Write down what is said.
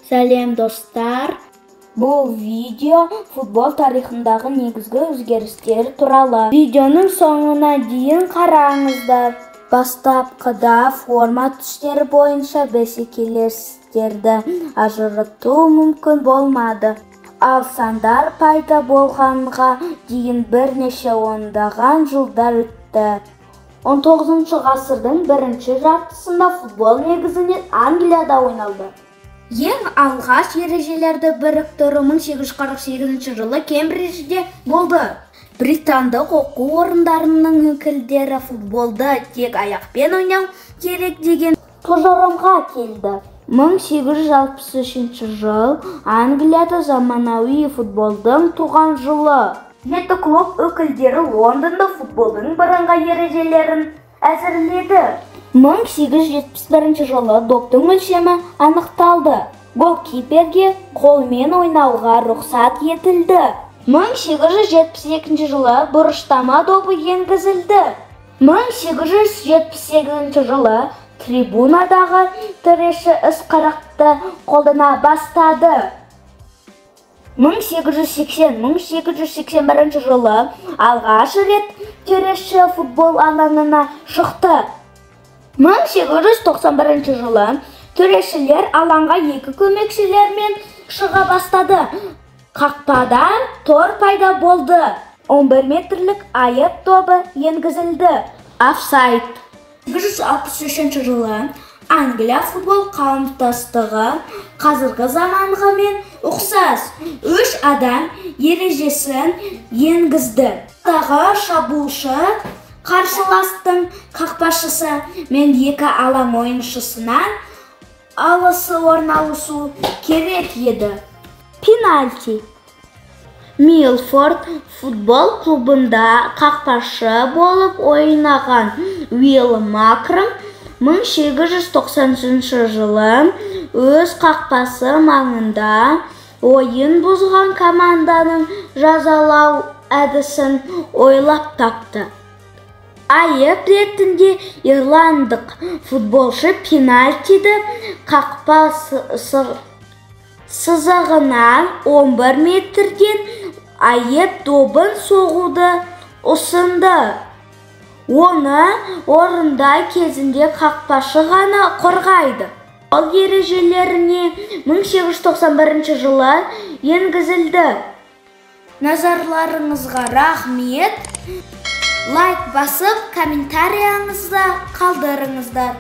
Сәлем достар. Бұл видео футбол тарихындағы негізгі өзгерістер туралы. Видеоның соңына дейін қараңыздар. Бастапқыда форма түстері бойынша бәсекелестерді ажырату мүмкін болмады. Ал сандар пайда болғанға дейін бірнеше ондаған жылдар өтті. 19 ғасырдың бірінші жартысында футбол негізінен Англияда ойналды. Ең алғаш ережелерді біріктіру 1848 жылы Кембриджде болды. Британдық оқу орындарының өкілдері футболды тек аяқпен ойнау керек деген тұжырымға келді. 1863 жыл Англияда заманауи футболдың туған жылы. Жеті клуб өкілдері Лондонда футболдың бірыңғай ережелерін әзірледі. 1871 жылы доптың өлшемі анықталды. Голкиперге қолмен ойнауға рұқсат етілді. 1872 жылы бұрыштама добы енгізілді. 1878 жылы трибунадағы төреші ісқарақты қолдана бастады. 1881 жылы алғаш рет төреші футбол алаңына шықты. 1891 жылы төрешілер алаңға екі көмекшілермен шыға бастады. Қақпада тор пайда болды. 11 метрлік айып добы енгізілді. Офсайд. 1863 жылы Англия футбол қауымдастығы қазіргі заманға мен ұқсас 3 адам ережесін енгізді. Тағы шабуылшы қарсыластың қақпашысы мен екі алаң ойыншысынан алысы орналасу керек еді. Пенальти. Милфорд футбол клубында қақпашы болып ойнаған Уилл Макром 1890 жылы өз қақпасы маңында ойын бұзған команданың жазалау әдісін ойлап тапты. Айып ретінде ирландық футболшы пенальтиді қақпа сызығынан 11 метрден айып добын соғуды ұсынды. Оны орындай кезінде қақпашы ғана қорғайды. Ол ережелеріне 1891 жылы енгізілді. Назарларыңызға рахмет. Лайк басып, комментарияңызды қалдырыңыздар.